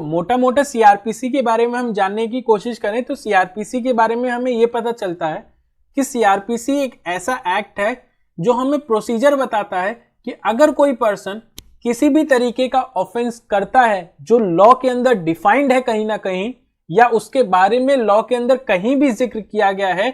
मोटा मोटा सीआरपीसी के बारे में हम जानने की कोशिश करें तो सीआरपीसी के बारे में हमें यह पता चलता है कि सीआरपीसी एक ऐसा एक्ट है जो हमें प्रोसीजर बताता है कि अगर कोई पर्सन किसी भी तरीके का ऑफेंस करता है जो लॉ के अंदर डिफाइंड है कहीं ना कहीं, या उसके बारे में लॉ के अंदर कहीं भी जिक्र किया गया है,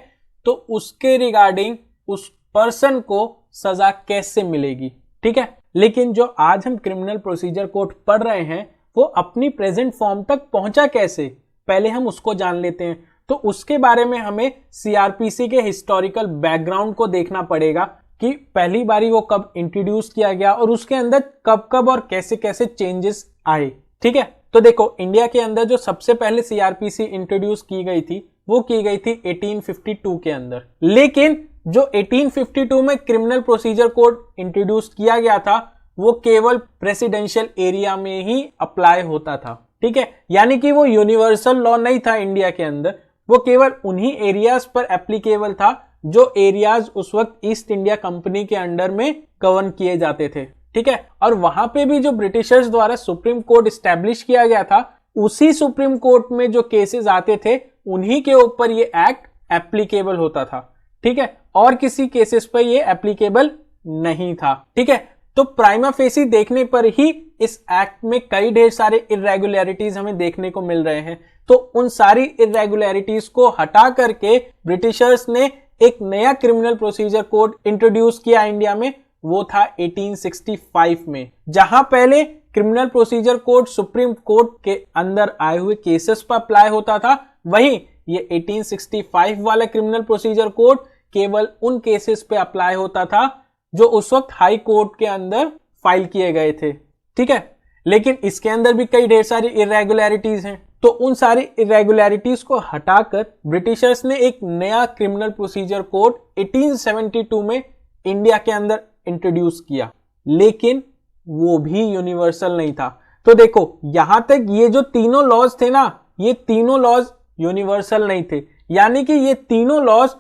तो उसके रिगार्डिंग उस पर्सन को सजा कैसे मिलेगी। ठीक है, लेकिन जो आज हम क्रिमिनल प्रोसीजर कोड पढ़ रहे हैं वो अपनी प्रेजेंट फॉर्म तक पहुंचा कैसे, पहले हम उसको जान लेते हैं। तो उसके बारे में हमें सीआरपीसी के हिस्टोरिकल बैकग्राउंड को देखना पड़ेगा कि पहली बारी वो कब इंट्रोड्यूस किया गया और उसके अंदर कब कब और कैसे कैसे चेंजेस आए। ठीक है, तो देखो इंडिया के अंदर जो सबसे पहले सीआरपीसी इंट्रोड्यूस की गई थी वो की गई थी 1852 के अंदर, लेकिन जो 1852 में क्रिमिनल प्रोसीजर कोड इंट्रोड्यूस किया गया था वो केवल प्रेसिडेंशियल एरिया में ही अप्लाई होता था। ठीक है, यानी कि वो यूनिवर्सल लॉ नहीं था इंडिया के अंदर, वो केवल उन्हीं एरियाज पर एप्लीकेबल था जो एरियाज उस वक्त ईस्ट इंडिया कंपनी के अंडर में गवर्न किए जाते थे। ठीक है, और वहां पे भी जो ब्रिटिशर्स द्वारा सुप्रीम कोर्ट स्टैब्लिश किया गया था, उसी सुप्रीम कोर्ट में जो केसेस आते थे उन्हीं के ऊपर ये एक्ट एप्लीकेबल होता था। ठीक है, और किसी केसेस पर ये एप्लीकेबल नहीं था। ठीक है, तो प्राइमा फेसी देखने पर ही इस एक्ट में कई ढेर सारे इरेगुलरिटीज हमें देखने को मिल रहे हैं। तो उन सारी इरेगुलरिटीज को हटा करके ब्रिटिशर्स ने एक नया क्रिमिनल प्रोसीजर कोड इंट्रोड्यूस किया इंडिया में, वो था 1865 में। जहां पहले criminal procedure code supreme court के अंदर आए हुए केसेस पर अप्लाई होता था, वहीं ये 1865 वाला क्रिमिनल प्रोसीजर कोड केवल उन केसेस पे अप्लाई होता था जो उस वक्त हाई कोर्ट के अंदर फाइल किए गए थे। ठीक है, लेकिन इसके अंदर भी कई ढेर सारी इरेगुलरिटीज हैं, तो उन सारी इरेगुलरिटीज को हटाकर ब्रिटिशर्स ने एक नया क्रिमिनल प्रोसीजर कोड 1872 में इंडिया के अंदर इंट्रोड्यूस किया, लेकिन वो भी यूनिवर्सल नहीं था। तो देखो यहां तक ये जो तीनों लॉज थे ना, ये तीनों लॉज यूनिवर्सल नहीं थे, यानी कि ये तीनों लॉज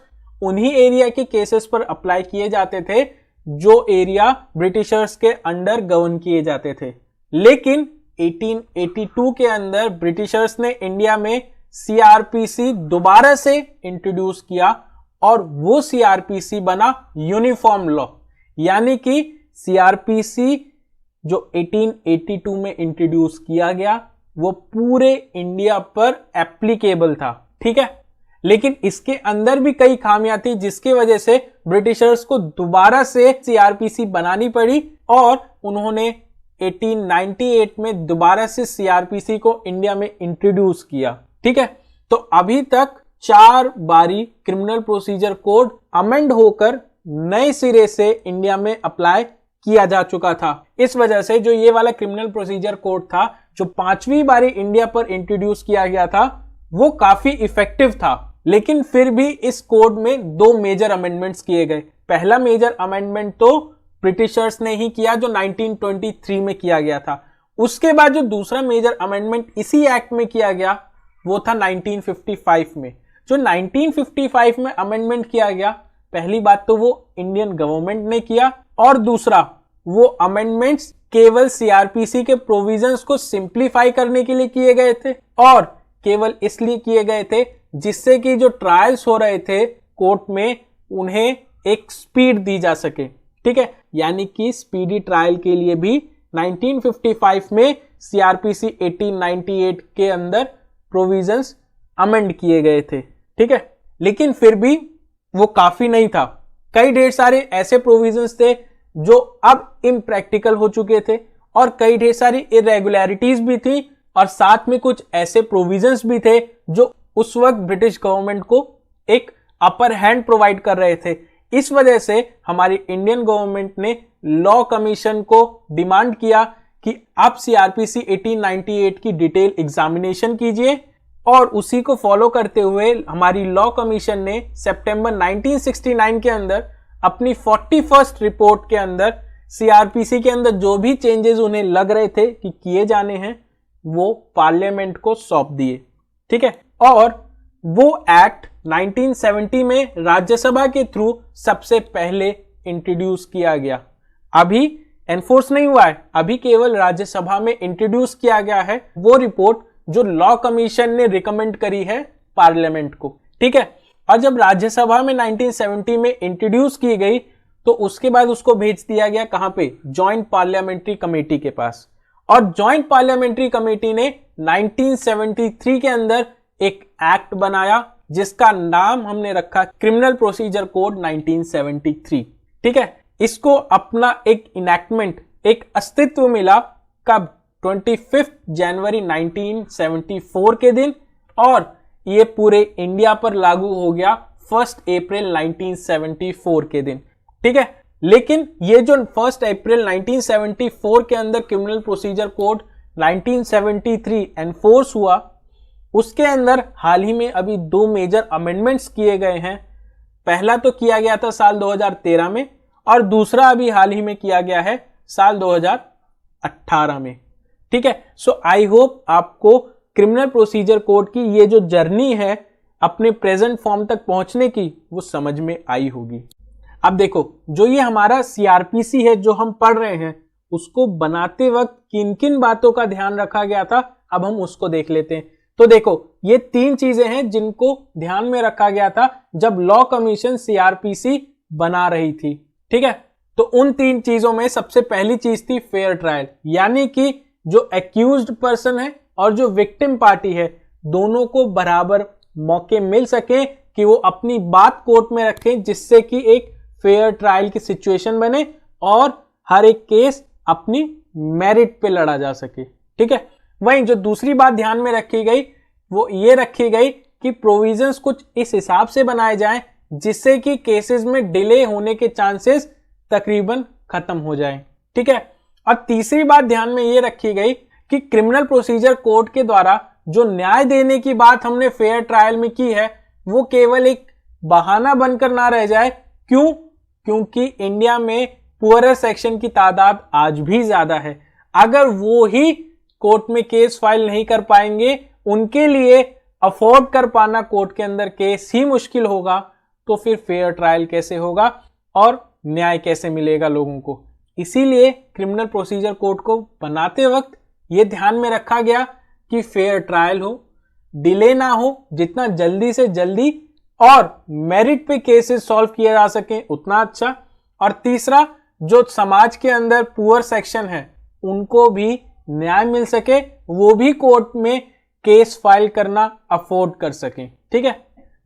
उन्हीं एरिया के केसेस पर अप्लाई किए जाते थे जो एरिया ब्रिटिशर्स के अंडर गवर्न किए जाते थे। लेकिन 1882 के अंदर ब्रिटिशर्स ने इंडिया में सीआरपीसी दोबारा से इंट्रोड्यूस किया और वो सीआरपीसी बना यूनिफॉर्म लॉ, यानी कि सीआरपीसी जो 1882 में इंट्रोड्यूस किया गया वो पूरे इंडिया पर एप्लीकेबल था। ठीक है, लेकिन इसके अंदर भी कई खामियां थी जिसकी वजह से ब्रिटिशर्स को दोबारा से सीआरपीसी बनानी पड़ी और उन्होंने 1898 में दोबारा से सीआरपीसी को इंडिया में इंट्रोड्यूस किया। ठीक है, तो अभी तक 4 बारी क्रिमिनल प्रोसीजर कोड अमेंड होकर नए सिरे से इंडिया में अप्लाई किया जा चुका था। इस वजह से जो ये वाला क्रिमिनल प्रोसीजर कोड था जो 5वीं बारी इंडिया पर इंट्रोड्यूस किया गया था वो काफी इफेक्टिव था, लेकिन फिर भी इस कोड में 2 मेजर अमेंडमेंट्स किए गए। पहला मेजर अमेंडमेंट तो ब्रिटिशर्स ने ही किया जो 1923 में किया गया था। उसके बाद जो दूसरा मेजर अमेंडमेंट इसी एक्ट में किया गया वो था 1955 में। जो 1955 में अमेंडमेंट किया गया, पहली बात तो वो इंडियन गवर्नमेंट ने किया और दूसरा वो अमेंडमेंट्स केवल सीआरपीसी के प्रोविजंस को सिंप्लीफाई करने के लिए किए गए थे और केवल इसलिए किए गए थे जिससे कि जो ट्रायल्स हो रहे थे कोर्ट में उन्हें एक स्पीड दी जा सके। ठीक है, यानी कि स्पीडी ट्रायल के लिए भी 1955 में सीआरपीसी 1898 के अंदर प्रोविजंस अमेंड किए गए थे। ठीक है, लेकिन फिर भी वो काफी नहीं था। कई ढेर सारे ऐसे प्रोविजंस थे जो अब इम्प्रैक्टिकल हो चुके थे और कई ढेर सारी इरेगुलरिटीज भी थी और साथ में कुछ ऐसे प्रोविजंस भी थे जो उस वक्त ब्रिटिश गवर्नमेंट को एक अपर हैंड प्रोवाइड कर रहे थे। इस वजह से हमारी इंडियन गवर्नमेंट ने लॉ कमीशन को डिमांड किया कि आप सीआरपीसी 1898 की डिटेल एग्जामिनेशन कीजिए और उसी को फॉलो करते हुए हमारी लॉ कमीशन ने सितंबर 1969 के अंदर अपनी 41st रिपोर्ट के अंदर सीआरपीसी के अंदर जो भी चेंजेस उन्हें लग रहे थे कि किए जाने हैं वो पार्लियामेंट को सौंप दिए। ठीक है, और वो एक्ट 1970 में राज्यसभा के थ्रू सबसे पहले इंट्रोड्यूस किया गया। अभी एनफोर्स नहीं हुआ है, अभी केवल राज्यसभा में इंट्रोड्यूस किया गया है वो रिपोर्ट जो लॉ कमीशन ने रिकमेंड करी है पार्लियामेंट को, ठीक है। और जब राज्यसभा में 1970 में इंट्रोड्यूस की गई तो उसके बाद उसको भेज दिया गया कहां पे, जॉइंट पार्लियामेंट्री कमेटी के पास। और जॉइंट पार्लियामेंट्री कमेटी ने 1973 के अंदर एक एक्ट बनाया जिसका नाम हमने रखा क्रिमिनल प्रोसीजर कोड 1973, ठीक है। इसको अपना एक इनैक्टमेंट, एक अस्तित्व मिला कब, 25 जनवरी 1974 के दिन, और ये पूरे इंडिया पर लागू हो गया 1 अप्रैल 1974 के दिन, ठीक है। लेकिन ये जो 1 अप्रैल 1974 के अंदर क्रिमिनल प्रोसीजर कोड 1973 एनफोर्स हुआ, उसके अंदर हाल ही में अभी 2 मेजर अमेंडमेंट्स किए गए हैं। पहला तो किया गया था साल 2013 में और दूसरा अभी हाल ही में किया गया है साल 2018 में, ठीक है। सो आई होप आपको क्रिमिनल प्रोसीजर कोड की ये जो जर्नी है अपने प्रेजेंट फॉर्म तक पहुंचने की वो समझ में आई होगी। अब देखो, जो ये हमारा सीआरपीसी है जो हम पढ़ रहे हैं, उसको बनाते वक्त किन किन बातों का ध्यान रखा गया था, अब हम उसको देख लेते हैं। तो देखो, ये 3 चीजें हैं जिनको ध्यान में रखा गया था जब लॉ कमीशन सीआरपीसी बना रही थी, ठीक है। तो उन 3 चीजों में सबसे पहली चीज थी फेयर ट्रायल, यानी कि जो एक्यूज्ड पर्सन है और जो विक्टिम पार्टी है दोनों को बराबर मौके मिल सके कि वो अपनी बात कोर्ट में रखें, जिससे कि एक फेयर ट्रायल की सिचुएशन बने और हर एक केस अपनी मेरिट पे लड़ा जा सके, ठीक है। वहीं जो दूसरी बात ध्यान में रखी गई वो ये रखी गई कि प्रोविजंस कुछ इस हिसाब से बनाए जाएं जिससे कि केसेस में डिले होने के चांसेस तकरीबन खत्म हो जाएं, ठीक है। और तीसरी बात ध्यान में ये रखी गई कि क्रिमिनल प्रोसीजर कोड के द्वारा जो न्याय देने की बात हमने फेयर ट्रायल में की है वो केवल एक बहाना बनकर ना रह जाए। क्यों? क्योंकि इंडिया में पुअरर सेक्शन की तादाद आज भी ज्यादा है। अगर वो ही कोर्ट में केस फाइल नहीं कर पाएंगे, उनके लिए अफोर्ड कर पाना कोर्ट के अंदर केस ही मुश्किल होगा, तो फिर फेयर ट्रायल कैसे होगा और न्याय कैसे मिलेगा लोगों को। इसीलिए क्रिमिनल प्रोसीजर कोड को बनाते वक्त ये ध्यान में रखा गया कि फेयर ट्रायल हो, डिले ना हो, जितना जल्दी से जल्दी और मेरिट पे केसेस सॉल्व किया जा सके उतना अच्छा। और तीसरा, जो समाज के अंदर पुअर सेक्शन है उनको भी न्याय मिल सके, वो भी कोर्ट में केस फाइल करना अफोर्ड कर सके, ठीक है।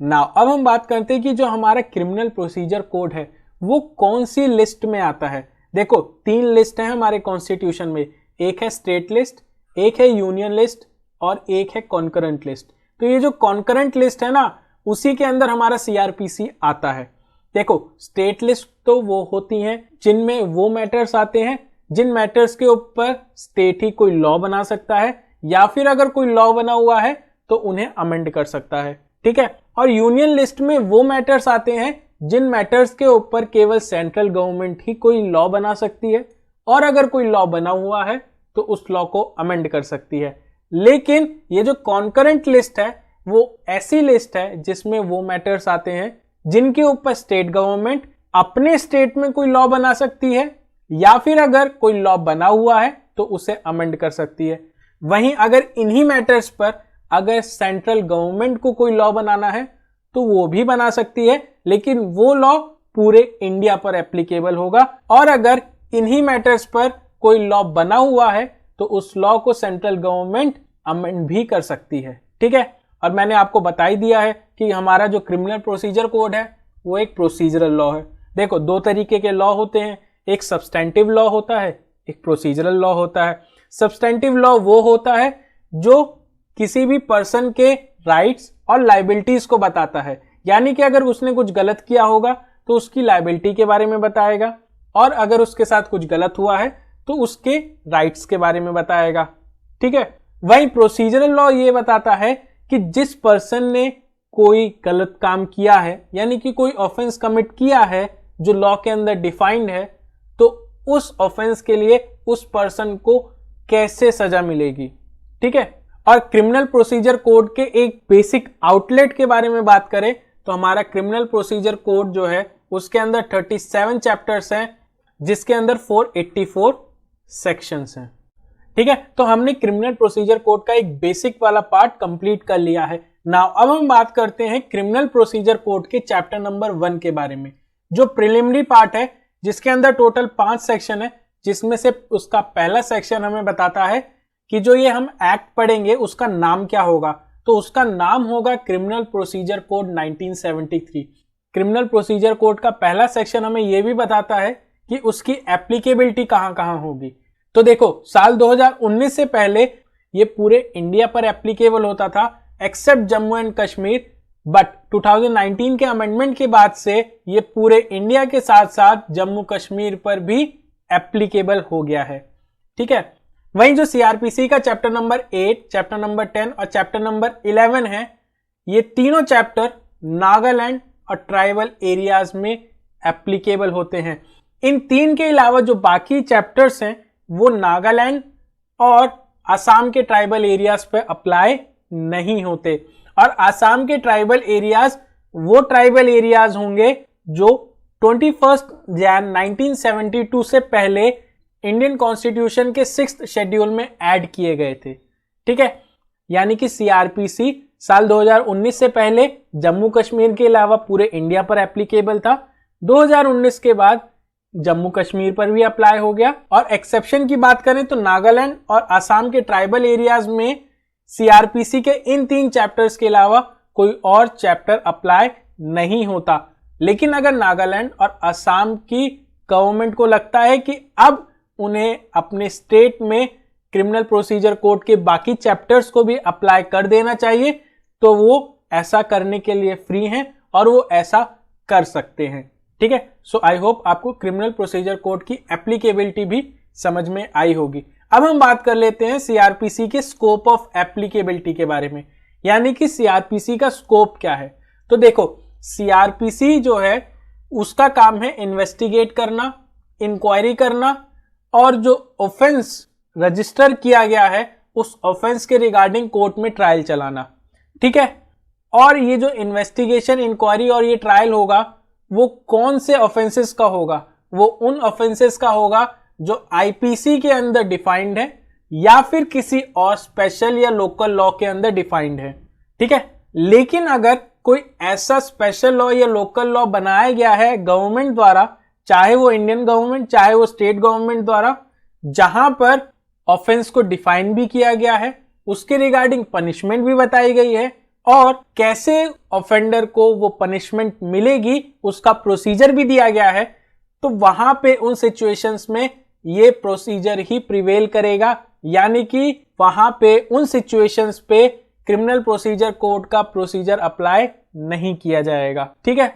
नाउ अब हम बात करते हैं कि जो हमारा क्रिमिनल प्रोसीजर कोड है वो कौन सी लिस्ट में आता है। देखो, 3 लिस्ट है हमारे कॉन्स्टिट्यूशन में, एक है स्टेट लिस्ट, एक है यूनियन लिस्ट और एक है कॉन्करेंट लिस्ट। तो ये जो कॉन्करेंट लिस्ट है ना, उसी के अंदर हमारा सीआरपीसी आता है। देखो, स्टेट लिस्ट तो वो होती हैं जिनमें वो मैटर्स आते हैं जिन मैटर्स के ऊपर स्टेट ही कोई लॉ बना सकता है, या फिर अगर कोई लॉ बना हुआ है तो उन्हें अमेंड कर सकता है, ठीक है। और यूनियन लिस्ट में वो मैटर्स आते हैं जिन मैटर्स के ऊपर केवल सेंट्रल गवर्नमेंट ही कोई लॉ बना सकती है, और अगर कोई लॉ बना हुआ है तो उस लॉ को अमेंड कर सकती है। लेकिन ये जो कॉन्करेंट लिस्ट है वो ऐसी लिस्ट है जिसमें वो मैटर्स आते हैं जिनके ऊपर स्टेट गवर्नमेंट अपने स्टेट में कोई लॉ बना सकती है, या फिर अगर कोई लॉ बना हुआ है तो उसे अमेंड कर सकती है। वहीं अगर इन्हीं मैटर्स पर अगर सेंट्रल गवर्नमेंट को कोई लॉ बनाना है तो वो भी बना सकती है, लेकिन वो लॉ पूरे इंडिया पर एप्लीकेबल होगा। और अगर इन्हीं मैटर्स पर कोई लॉ बना हुआ है तो उस लॉ को सेंट्रल गवर्नमेंट अमेंड भी कर सकती है, ठीक है। और मैंने आपको बता ही दिया है कि हमारा जो क्रिमिनल प्रोसीजर कोड है वो एक प्रोसीजरल लॉ है। देखो, 2 तरीके के लॉ होते हैं, एक सब्सटेंटिव लॉ होता है, एक प्रोसीजरल लॉ होता है। सब्सटेंटिव लॉ वो होता है जो किसी भी पर्सन के राइट्स और लायबिलिटीज को बताता है, यानी कि अगर उसने कुछ गलत किया होगा तो उसकी लायबिलिटी के बारे में बताएगा, और अगर उसके साथ कुछ गलत हुआ है तो उसके राइट्स के बारे में बताएगा, ठीक है। वहीं प्रोसीजरल लॉ ये बताता है कि जिस पर्सन ने कोई गलत काम किया है, यानी कि कोई ऑफेंस कमिट किया है जो लॉ के अंदर डिफाइंड है, तो उस ऑफेंस के लिए उस पर्सन को कैसे सजा मिलेगी, ठीक है। और क्रिमिनल प्रोसीजर कोड के एक बेसिक आउटलेट के बारे में बात करें तो हमारा क्रिमिनल प्रोसीजर कोड जो है उसके अंदर 37 चैप्टर्स हैं, जिसके अंदर 484 सेक्शंस हैं। ठीक है, तो हमने क्रिमिनल प्रोसीजर कोड का एक बेसिक वाला पार्ट कंप्लीट कर लिया है। नाउ अब हम बात करते हैं क्रिमिनल प्रोसीजर कोड के चैप्टर नंबर 1 के बारे में, जो प्रिलिमिनरी पार्ट है, जिसके अंदर टोटल 5 सेक्शन है, जिसमें से उसका पहला सेक्शन हमें बताता है कि जो ये हम एक्ट पढ़ेंगे उसका नाम क्या होगा। तो उसका नाम होगा criminal procedure code 1973। Criminal procedure code का पहला सेक्शन हमें यह भी बताता है कि उसकी एप्लीकेबिलिटी कहां कहां होगी। तो देखो, साल 2019 से पहले ये पूरे इंडिया पर एप्लीकेबल होता था except Jammu and Kashmir, but 2019 के अमेंडमेंट के बाद से ये पूरे इंडिया के साथ साथ जम्मू कश्मीर पर भी एप्लीकेबल हो गया है। ठीक है, वहीं जो सीआरपीसी का चैप्टर नंबर 8, चैप्टर नंबर 10 और चैप्टर नंबर 11 है, ये तीनों चैप्टर नागालैंड और ट्राइबल एरियाज में एप्लीकेबल होते हैं। इन तीन के अलावा जो बाकी चैप्टर्स हैं वो नागालैंड और असम के ट्राइबल एरियाज पे अप्लाई नहीं होते। और असम के ट्राइबल एरियाज वो ट्राइबल एरियाज होंगे जो 21 जनवरी 1972 से पहले इंडियन कॉन्स्टिट्यूशन के 6th शेड्यूल में ऐड किए गए थे। ठीक है, यानी कि सीआरपीसी साल 2019 से पहले जम्मू कश्मीर के अलावा पूरे इंडिया पर एप्लीकेबल था। 2019 के बाद जम्मू कश्मीर पर भी अप्लाई हो गया। और एक्सेप्शन की बात करें तो नागालैंड और असम के ट्राइबल एरियाज में सीआरपीसी के इन 3 चैप्टर्स के अलावा कोई और चैप्टर अप्लाई नहीं होता। लेकिन अगर नागालैंड और असम की गवर्नमेंट को लगता है कि अब उन्हें अपने स्टेट में क्रिमिनल प्रोसीजर कोड के बाकी चैप्टर्स को भी अप्लाई कर देना चाहिए, तो वो ऐसा करने के लिए फ्री हैं और वो ऐसा कर सकते हैं। ठीक है, सो आई होप आपको क्रिमिनल प्रोसीजर कोड की एप्लीकेबिलिटी भी समझ में आई होगी। अब हम बात कर लेते हैं सीआरपीसी के स्कोप ऑफ एप्लीकेबिलिटी के बारे में, यानी कि सीआरपीसी का स्कोप क्या है। तो देखो, सीआरपीसी जो है उसका काम है इन्वेस्टिगेट करना, इंक्वायरी करना और जो ऑफेंस रजिस्टर किया गया है उस ऑफेंस के रिगार्डिंग कोर्ट में ट्रायल चलाना। ठीक है, और ये जो इन्वेस्टिगेशन, इंक्वायरी और ये ट्रायल होगा वो कौन से ऑफेंसेस का होगा, वो उन ऑफेंसेस का होगा जो आईपीसी के अंदर डिफाइंड है या फिर किसी और स्पेशल या लोकल लॉ के अंदर डिफाइंड है। ठीक है, लेकिन अगर कोई ऐसा स्पेशल लॉ या लोकल लॉ बनाया गया है गवर्नमेंट द्वारा, चाहे वो इंडियन गवर्नमेंट चाहे वो स्टेट गवर्नमेंट द्वारा, जहां पर ऑफेंस को डिफाइन भी किया गया है, उसके रिगार्डिंग पनिशमेंट भी बताई गई है और कैसे ऑफेंडर को वो पनिशमेंट मिलेगी उसका प्रोसीजर भी दिया गया है, तो वहां पे उन सिचुएशंस में ये प्रोसीजर ही प्रिवेल करेगा। यानी कि वहां पे उन सिचुएशंस पे क्रिमिनल प्रोसीजर कोड का प्रोसीजर अप्लाई नहीं किया जाएगा। ठीक है,